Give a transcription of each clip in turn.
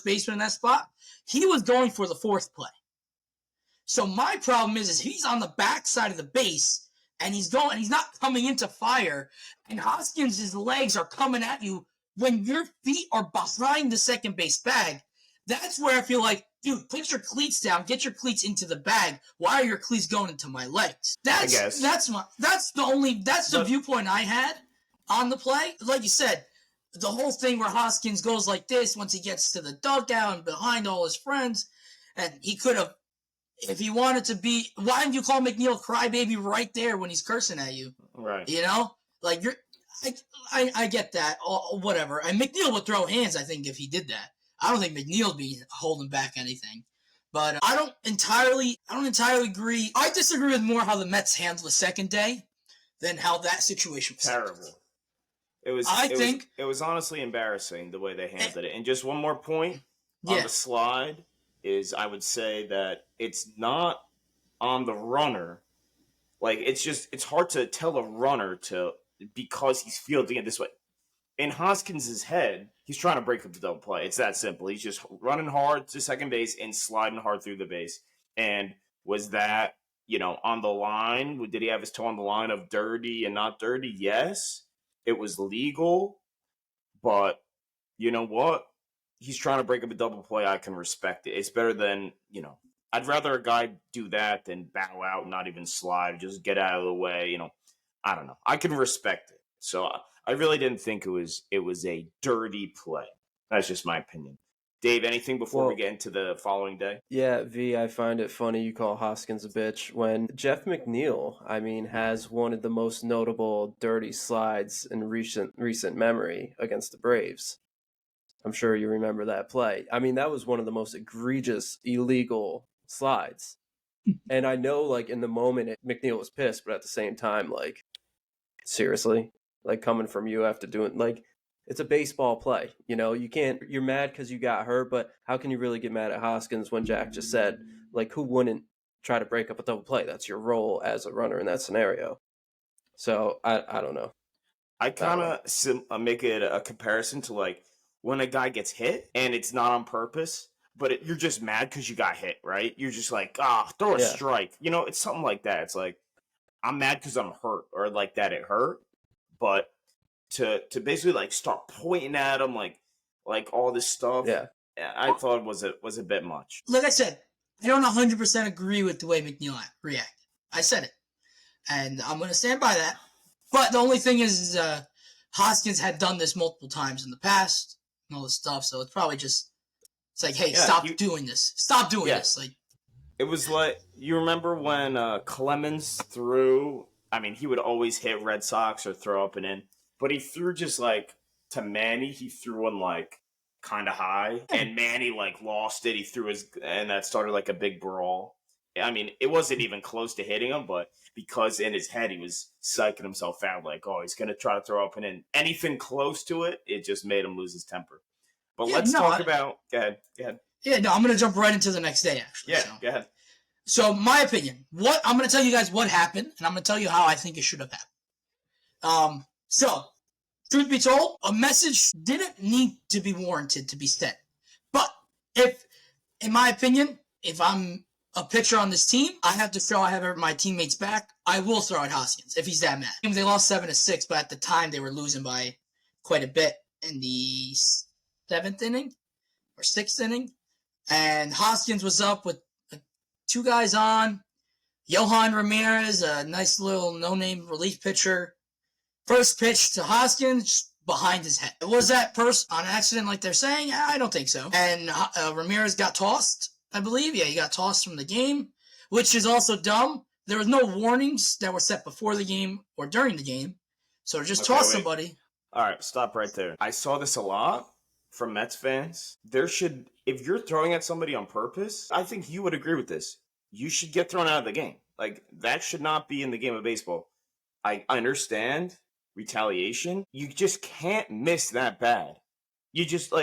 baseman in that spot. He was going for the fourth play. So my problem is he's on the back side of the base, and he's not coming into fire, and Hoskins' legs are coming at you when your feet are behind the second base bag. That's where I feel like, dude, put your cleats down, get your cleats into the bag. Why are your cleats going into my legs? That's the viewpoint I had on the play. Like you said, the whole thing where Hoskins goes like this once he gets to the dugout and behind all his friends, and he could have, if he wanted to be, why didn't you call McNeil crybaby right there when he's cursing at you? Right. You know, like I get that, whatever. And McNeil would throw hands, I think, if he did that. I don't think McNeil would be holding back anything. But I don't entirely agree. I disagree with more how the Mets handled the second day than how that situation was terrible. Handled. It was honestly embarrassing the way they handled it. And just one more point on the slide is I would say that it's not on the runner. Like, it's hard to tell a runner because he's fielding it this way. In Hoskins' head, he's trying to break up the double play. It's that simple. He's just running hard to second base and sliding hard through the base. And was that, on the line? Did he have his toe on the line of dirty and not dirty? Yes. It was legal. But you know what? He's trying to break up a double play. I can respect it. It's better than, I'd rather a guy do that than bow out and not even slide. Just get out of the way. I don't know. I can respect it. So I really didn't think it was a dirty play. That's just my opinion. Dave, anything before we get into the following day? Yeah, V, I find it funny you call Hoskins a bitch when Jeff McNeil, has one of the most notable dirty slides in recent memory against the Braves. I'm sure you remember that play. That was one of the most egregious, illegal slides. And I know, in the moment, McNeil was pissed, but at the same time, seriously? Coming from you after doing, it's a baseball play. You're mad because you got hurt, but how can you really get mad at Hoskins when Jack just said, who wouldn't try to break up a double play? That's your role as a runner in that scenario. So, I don't know. I kind of make it a comparison to, when a guy gets hit and it's not on purpose, but you're just mad because you got hit, right? You're just throw a strike. It's something like that. It's I'm mad because I'm hurt or that it hurt. But to basically start pointing at him all this stuff, I thought was a bit much. Like I said, I don't 100% agree with the way McNeil reacted. I said it, and I'm going to stand by that. But the only thing is Hoskins had done this multiple times in the past and all this stuff, so it's probably just hey, stop doing this. Stop doing this. It was you remember when Clemens threw. He would always hit Red Sox or throw up and in, but he threw just to Manny. He threw one kind of high, and Manny lost it. He threw and that started a big brawl. It wasn't even close to hitting him, but because in his head he was psyching himself out, he's gonna try to throw up and in. Anything close to it, it just made him lose his temper. But let's talk about. Go ahead. Yeah, no, I'm gonna jump right into the next day. Actually, yeah, go ahead. So, my opinion, I'm going to tell you guys what happened, and I'm going to tell you how I think it should have happened. So, truth be told, a message didn't need to be warranted to be sent. But in my opinion, if I'm a pitcher on this team, I have to show I have my teammates back. I will throw at Hoskins if he's that mad. They lost 7-6, but at the time they were losing by quite a bit in the 7th inning or 6th inning. And Hoskins was up with 2 guys on. Johan Ramirez, a nice little no-name relief pitcher. First pitch to Hoskins, behind his head. Was that on accident like they're saying? I don't think so. And Ramirez got tossed, I believe. Yeah, he got tossed from the game, which is also dumb. There was no warnings that were set before the game or during the game. So just toss somebody. All right, stop right there. I saw this a lot from Mets fans. If you're throwing at somebody on purpose, I think you would agree with this. You should get thrown out of the game. That should not be in the game of baseball. I understand retaliation. You just can't miss that bad. You just,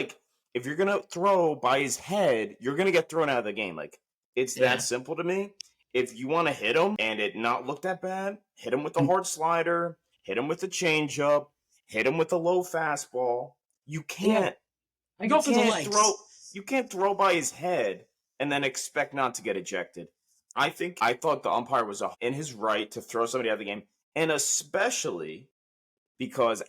if you're going to throw by his head, you're going to get thrown out of the game. It's that simple to me. If you want to hit him and it not look that bad, hit him with a hard slider, hit him with a changeup, hit him with a low fastball. You can't. I go for the legs. You can't throw by his head and then expect not to get ejected. I thought the umpire was in his right to throw somebody out of the game, and especially because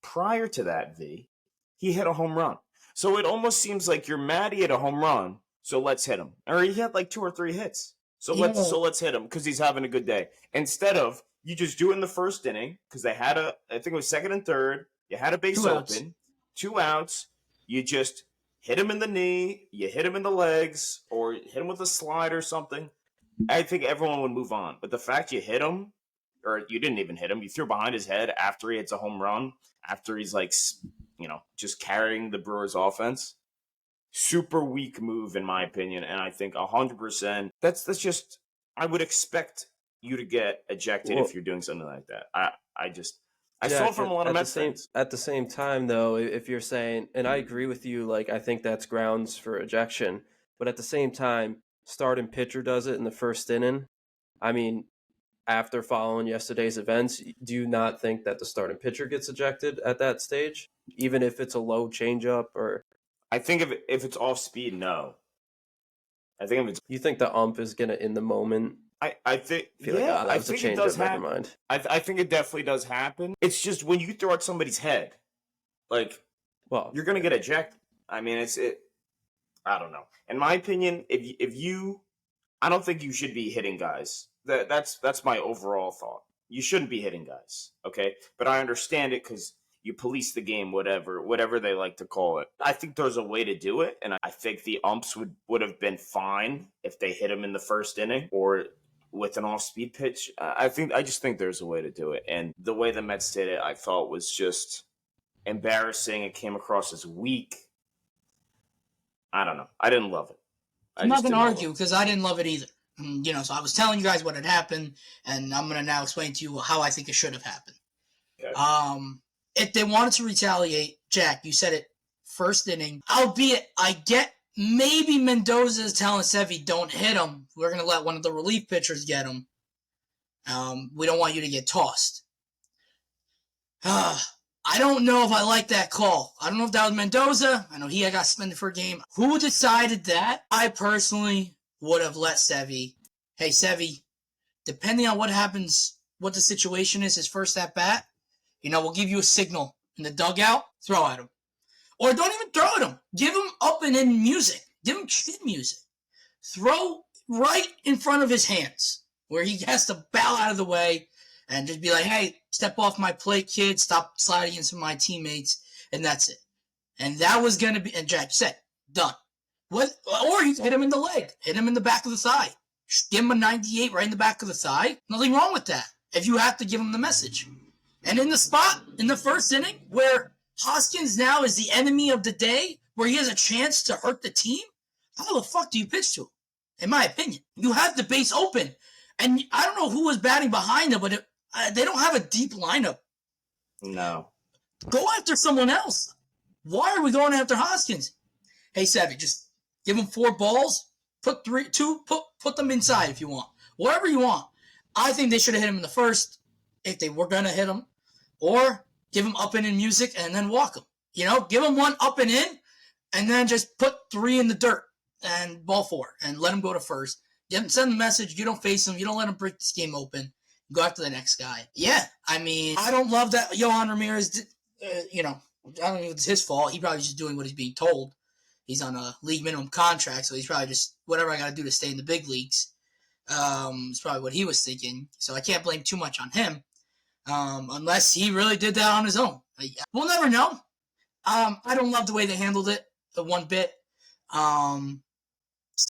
prior to that, he hit a home run. So it almost seems like you're mad he hit a home run, so let's hit him. Or he had like 2 or 3 hits. So let's hit him because he's having a good day. Instead of you just do it in the first inning because they had I think it was second and third. You had a base open, 2 outs. You just hit him in the knee, you hit him in the legs, or hit him with a slide or something. I think everyone would move on. But the fact you hit him, or you didn't even hit him, you threw behind his head after he hits a home run, after he's like, just carrying the Brewers offense. Super weak move in my opinion, and I think 100%. That's just, I would expect you to get ejected if you're doing something like that. I saw it from a lot of Mets fans. At the same time, though, if you're saying, and I agree with you, like I think that's grounds for ejection, but at the same time, starting pitcher does it in the first inning. I mean, after following yesterday's events, do you not think that the starting pitcher gets ejected at that stage, even if it's a low changeup? Or I think if it's off speed, no. I think if it's, you think the ump is gonna in the moment. I think I think it does happen. Never mind. I think it definitely does happen. It's just when you throw at somebody's head, like, well, you're gonna get ejected. I mean, I don't know. In my opinion, I don't think you should be hitting guys. That's my overall thought. You shouldn't be hitting guys, okay? But I understand it because you police the game, whatever they like to call it. I think there's a way to do it, and I think the umps would have been fine if they hit him in the first inning or with an off-speed pitch. I just think there's a way to do it, and the way the Mets did it, I thought was just embarrassing. It came across as weak. I don't know. I didn't love it. I'm not going to argue because I didn't love it either. So I was telling you guys what had happened, and I'm going to now explain to you how I think it should have happened. Okay. If they wanted to retaliate, Jack, you said it first inning, albeit I get maybe Mendoza is telling Sevy, don't hit him. We're going to let one of the relief pitchers get him. We don't want you to get tossed. I don't know if I like that call. I don't know if that was Mendoza. I know he got suspended for a game. Who decided that? I personally would have let Sevy. Hey, Sevy, depending on what happens, what the situation is, his first at bat, we'll give you a signal in the dugout, throw at him. Or don't even throw at him. Give him up and in music. Give him kid music. Throw right in front of his hands where he has to bow out of the way and just be like, hey, step off my plate, kid. Stop sliding into my teammates. And that's it. And that was going to be, and Jack said, done. What? Or you hit him in the leg. Hit him in the back of the thigh. Just give him a 98 right in the back of the thigh. Nothing wrong with that if you have to give him the message. And in the spot, in the first inning, where Hoskins now is the enemy of the day, where he has a chance to hurt the team, how the fuck do you pitch to him? In my opinion. You have the base open. And I don't know who was batting behind him, but they don't have a deep lineup. No. Go after someone else. Why are we going after Hoskins? Hey, Sevy, just give him 4 balls. Put them inside if you want. Whatever you want. I think they should have hit him in the first if they were going to hit him. Or give him up and in music and then walk him. Give him 1 up and in and then just put 3 in the dirt and ball 4 and let him go to first. Send the message. You don't face him. You don't let him break this game open. Go after the next guy. Yeah, I mean, I don't love that Yohan Ramirez, I don't know if it's his fault. He probably just doing what he's being told. He's on a league minimum contract, so he's probably just, whatever I got to do to stay in the big leagues. It's probably what he was thinking. So I can't blame too much on him. Unless he really did that on his own. We'll never know. I don't love the way they handled it, the one bit.